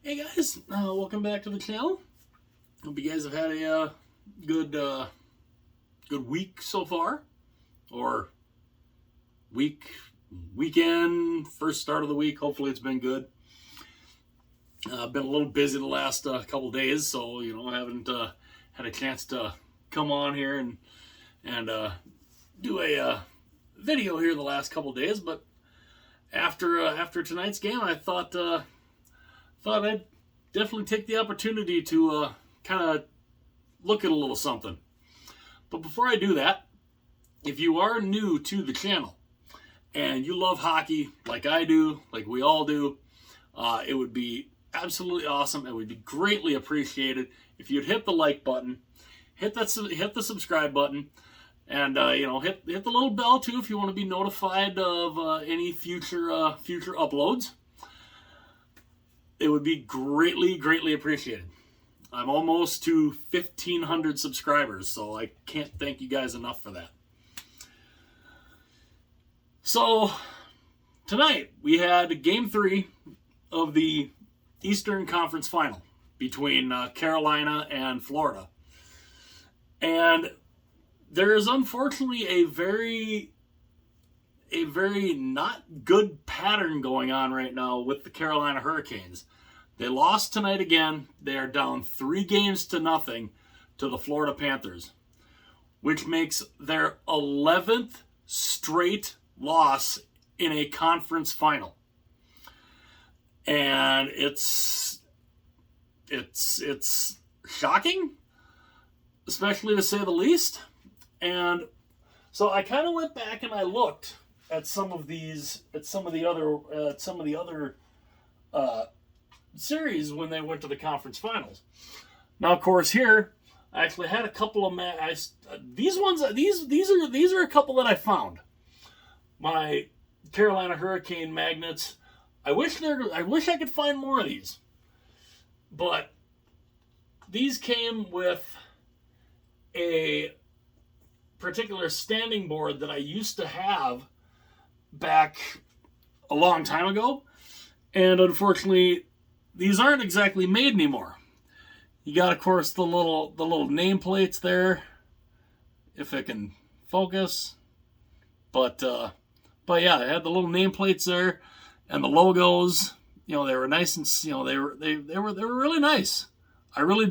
Hey guys, welcome back to the channel. Hope you guys have had a good good week so far, or weekend, first start of the week. Hopefully it's been good. I've been a little busy the last couple days, so I haven't had a chance to come on here and do a video here the last couple days. But after tonight's game, I thought I'd definitely take the opportunity to kind of look at a little something. But before I do that, if you are new to the channel and you love hockey like I do, like we all do, it would be absolutely awesome. It would be greatly appreciated if you'd hit the like button, hit the subscribe button, and hit the little bell too if you want to be notified of any future uploads. It would be greatly appreciated. I'm almost to 1,500 subscribers, so I can't thank you guys enough for that. So, tonight we had Game 3 of the Eastern Conference Final between Carolina and Florida. And there is unfortunately a very not good pattern going on right now with the Carolina Hurricanes. They lost tonight again. They are down 3-0 to the Florida Panthers, which makes their 11th straight loss in a conference final. And it's shocking, especially to say the least. And so I kind of went back and I looked at some of the other series when they went to the conference finals. Now, of course, here I actually had a couple of these are a couple that I found. My Carolina Hurricane magnets. I wish I could find more of these, but these came with a particular standing board that I used to have back a long time ago, and unfortunately these aren't exactly made anymore. You got, of course, the little nameplates there, if it can focus, but yeah, they had the little nameplates there and the logos. They were nice, and they were really nice. I really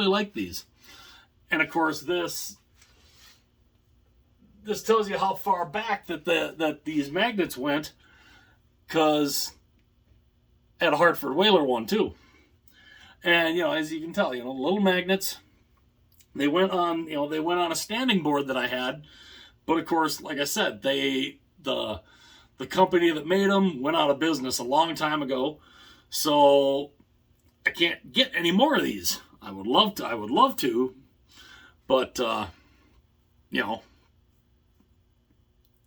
liked these. And of course this tells you how far back that these magnets went, because at a Hartford Whaler one too. And as you can tell, the little magnets, they went on a standing board that I had, but of course, like I said, the company that made them went out of business a long time ago, so I can't get any more of these. I would love to, but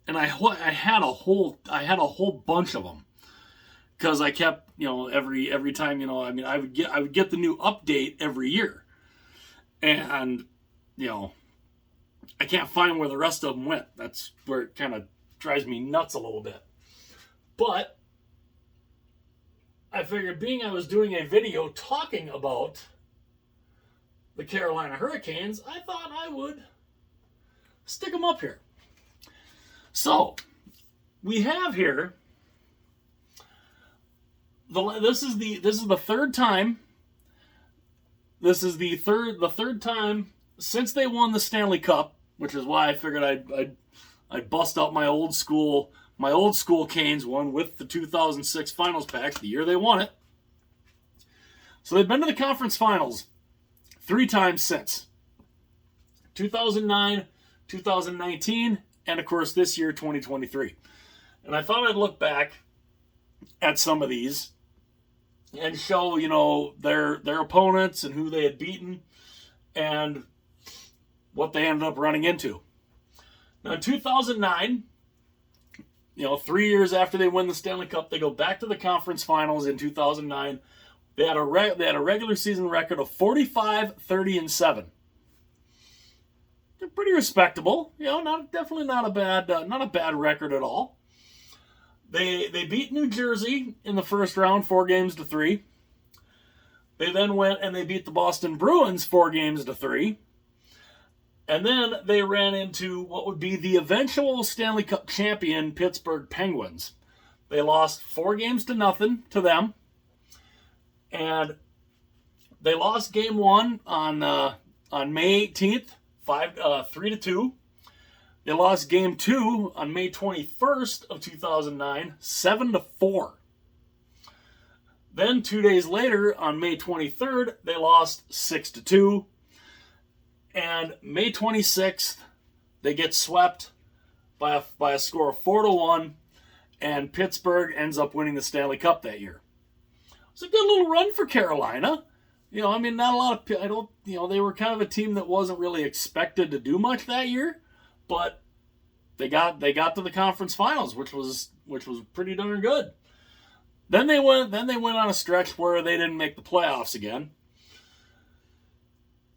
and I had a whole bunch of them, because I kept every time I would get the new update every year, and I can't find where the rest of them went. That's where it kind of drives me nuts a little bit. But I figured, being I was doing a video talking about the Carolina Hurricanes, I thought I would stick them up here. So we have here, this is the third time. This is the third time since they won the Stanley Cup, which is why I figured I'd bust out my old school Canes one with the 2006 Finals pack, the year they won it. So they've been to the conference finals 3 times since 2009, 2019, and of course this year, 2023. And I thought I'd look back at some of these and show their opponents and who they had beaten and what they ended up running into. Now, in 2009, 3 years after they win the Stanley Cup, they go back to the conference finals in 2009. They had a regular season record of 45-30-7. They're pretty respectable, definitely not a bad record at all. They beat New Jersey in the first round 4-3. They then went and they beat the Boston Bruins 4-3. And then they ran into what would be the eventual Stanley Cup champion Pittsburgh Penguins. They lost 4-0 to them. And they lost game 1 on May 18th, 3-2. They lost game 2 on May 21st of 2009, 7-4. Then 2 days later, on May 23rd, they lost 6-2. And May 26th, they get swept by a score of 4-1, and Pittsburgh ends up winning the Stanley Cup that year. It's a good little run for Carolina. Not a lot of, they were kind of a team that wasn't really expected to do much that year, but they got to the conference finals, which was pretty darn good. Then they went on a stretch where they didn't make the playoffs again.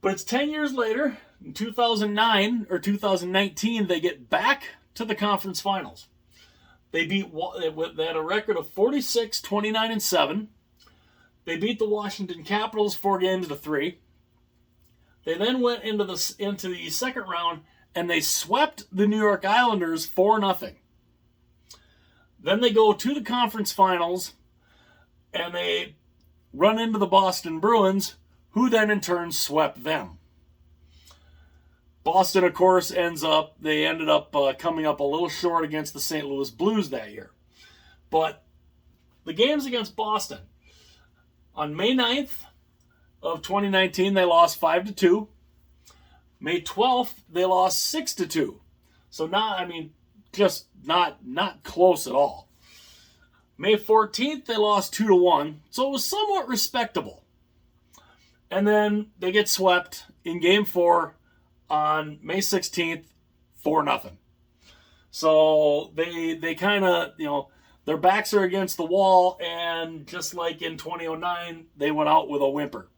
But it's 10 years later, in 2009 or 2019, they get back to the conference finals. They had a record of 46, 29, and 7. They beat the Washington Capitals 4-3. They then went into the second round and they swept the New York Islanders 4-0. Then they go to the conference finals and they run into the Boston Bruins, who then in turn swept them. Boston, of course, ended up coming up a little short against the St. Louis Blues that year. But the games against Boston, on May 9th of 2019, they lost 5-2. May 12th, they lost 6-2. So just not close at all. May 14th, they lost 2-1. So it was somewhat respectable. And then they get swept in Game 4 on May 16th, 4-0. So they kind of, their backs are against the wall, and just like in 2009, they went out with a whimper.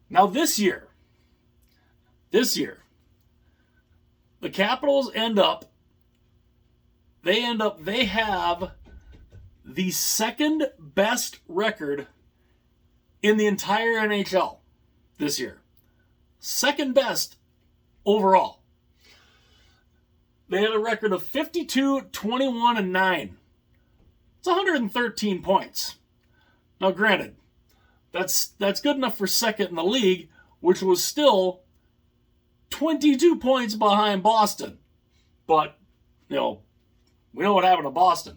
Now this year, the Capitals they have the second best record in the entire NHL this year. Second best overall. They had a record of 52, 21, and 9. It's 113 points. Now, granted, that's good enough for second in the league, which was still 22 points behind Boston. But, we know what happened to Boston.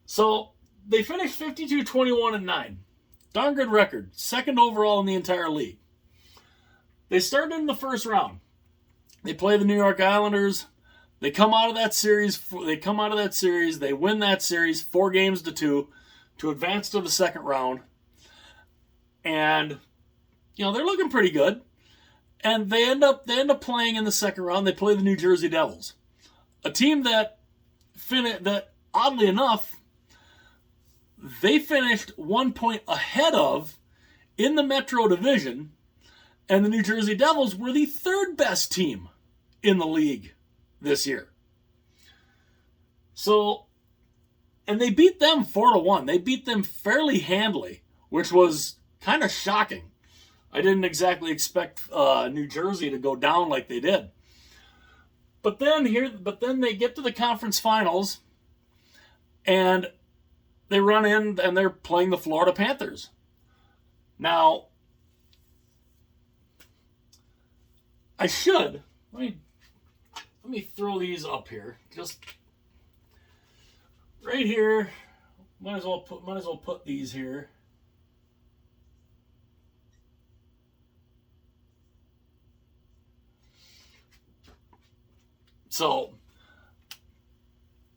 So, they finished 52, 21, and 9. Darn good record. Second overall in the entire league. They started in the first round. They play the New York Islanders. They come out of that series. They win that series 4-2 to advance to the second round. And they're looking pretty good. And they end up playing in the second round. They play the New Jersey Devils, a team that oddly enough, they finished 1 point ahead of in the Metro Division. And the New Jersey Devils were the third best team in the league this year. So, and they beat them 4-1. They beat them fairly handily, which was kind of shocking. I didn't exactly expect New Jersey to go down like they did. But then they get to the conference finals, and they run in and they're playing the Florida Panthers. Now, let me throw these up here. Just right here. Might as well put these here. So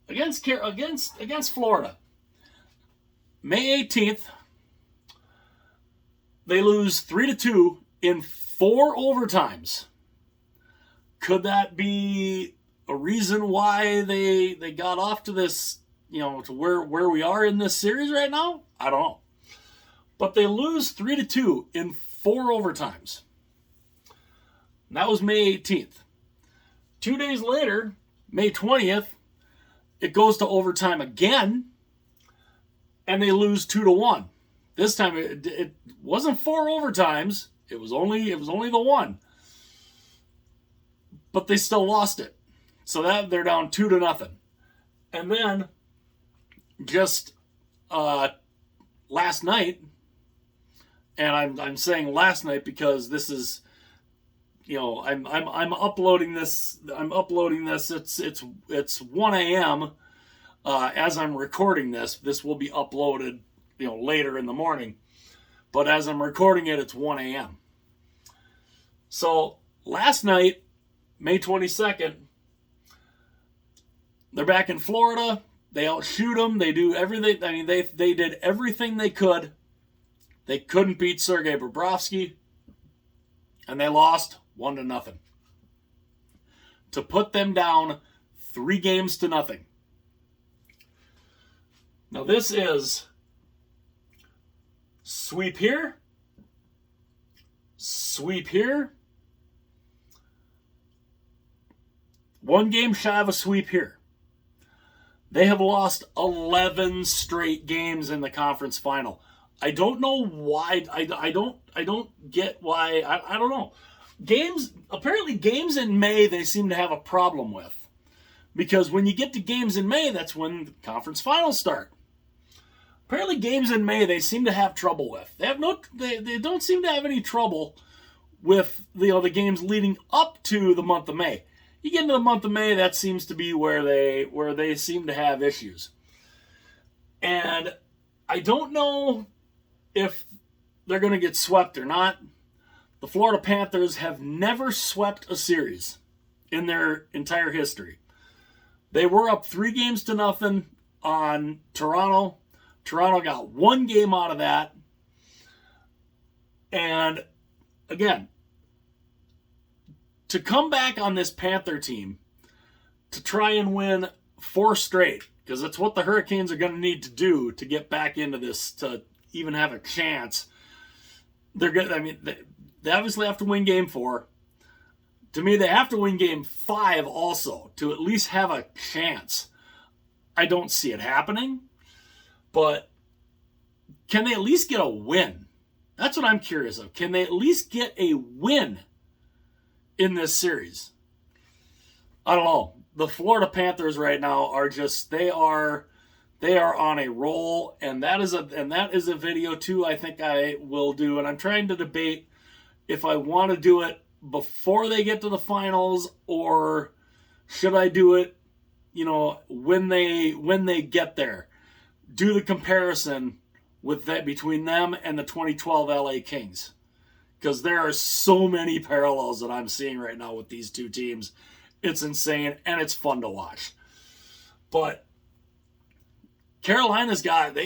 against Florida, May 18th, they lose 3-2 in 4 overtimes. Could that be a reason why they got off to this, to where we are in this series right now? I don't know. But they lose 3-2 in 4 overtimes. And that was May 18th. 2 days later, May 20th, it goes to overtime again, and they lose 2-1. This time it wasn't 4 overtimes. It was only the one. But they still lost it. So that they're down 2-0. And then just last night, and I'm saying last night because this is, I'm uploading this. I'm uploading this. It's 1 a.m. As I'm recording this. This will be uploaded, later in the morning. But as I'm recording it, it's 1 a.m. So last night, May 22nd, they're back in Florida. They outshoot them. They do everything. I mean, they did everything they could. They couldn't beat Sergei Bobrovsky, and they lost 1-0 to put them down 3-0. Now this is sweep here, sweep here. 1 game shy of a sweep here. They have lost 11 straight games in the conference final. I don't know why. I don't get why. I don't know. Apparently games in May they seem to have a problem with. Because when you get to games in May, that's when the conference finals start. Apparently games in May they seem to have trouble with. They don't seem to have any trouble with the games leading up to the month of May. You get into the month of May, that seems to be where they seem to have issues. And I don't know if they're going to get swept or not. The Florida Panthers have never swept a series in their entire history. They were up 3-0 on Toronto. Toronto got 1 game out of that. And again, to come back on this Panther team to try and win 4 straight, because that's what the Hurricanes are going to need to do to get back into this, to even have a chance. They're good. I mean, they obviously have to win game 4. To me, they have to win game 5 also to at least have a chance. I don't see it happening, but can they at least get a win? That's what I'm curious of. Can they at least get a win in this series? I don't know. The Florida Panthers right now are just they are on a roll, and that is a video too I think I will do, and I'm trying to debate if I want to do it before they get to the finals or should I do it when they get there. Do the comparison with that between them and the 2012 LA Kings. Because there are so many parallels that I'm seeing right now with these two teams. It's insane, and it's fun to watch. But Carolina's got,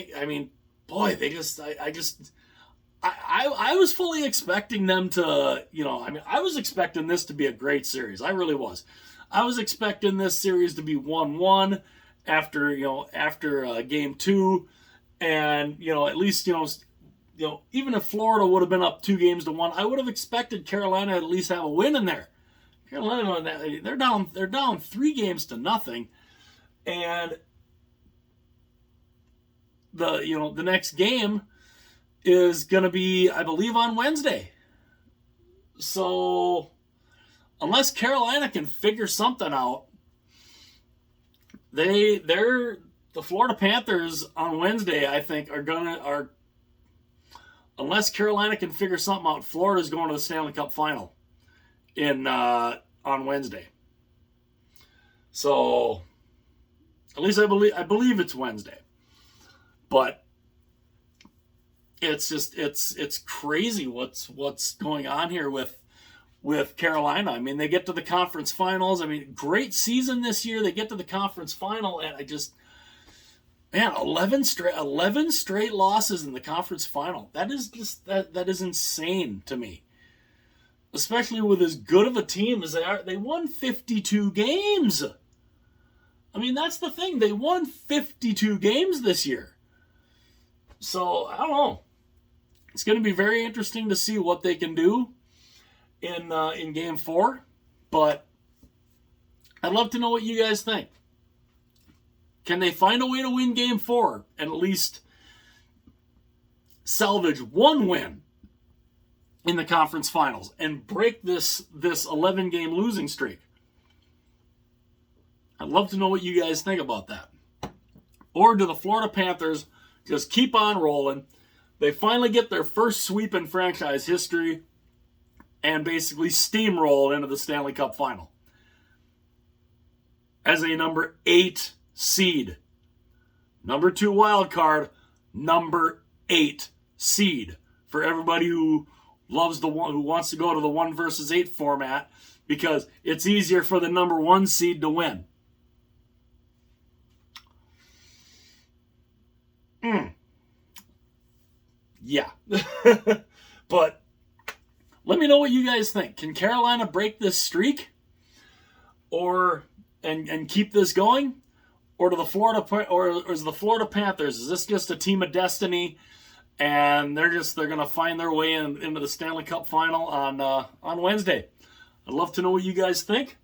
I was fully expecting them to, I was expecting this to be a great series. I really was. I was expecting this series to be 1-1 after game 2. And, at least, even if Florida would have been up 2-1, I would have expected Carolina to at least have a win in there. Carolina, they're down 3-0, and the next game is going to be, I believe, on Wednesday. So unless Carolina can figure something out, the Florida Panthers on Wednesday, I think, are unless Carolina can figure something out, Florida's going to the Stanley Cup final on Wednesday. So at least I believe it's Wednesday. But it's just it's crazy what's going on here with Carolina. I mean, they get to the conference finals. I mean, great season this year. They get to the conference final, and 11 straight losses in the conference final. That is just that is insane to me. Especially with as good of a team as they are. They won 52 games. I mean, that's the thing. They won 52 games this year. So, I don't know. It's going to be very interesting to see what they can do in Game 4. But I'd love to know what you guys think. Can they find a way to win Game 4 and at least salvage one win in the conference finals and break this 11-game losing streak? I'd love to know what you guys think about that. Or do the Florida Panthers just keep on rolling? They finally get their first sweep in franchise history and basically steamroll into the Stanley Cup final as a number 8 seed. Number 2 wild card, number 8 seed. For everybody who loves who wants to go to the 1 versus 8 format, because it's easier for the number 1 seed to win. Yeah. But let me know what you guys think. Can Carolina break this streak? Or and keep this going? Or is the Florida Panthers, is this just a team of destiny and they're going to find their way into the Stanley Cup final on Wednesday? I'd love to know what you guys think.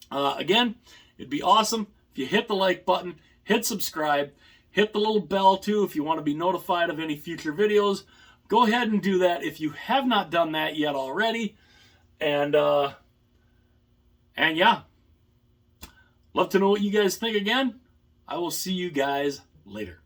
Again, it'd be awesome if you hit the like button, hit subscribe, hit the little bell too if you want to be notified of any future videos. Go ahead and do that if you have not done that yet already. And yeah, love to know what you guys think again. I will see you guys later.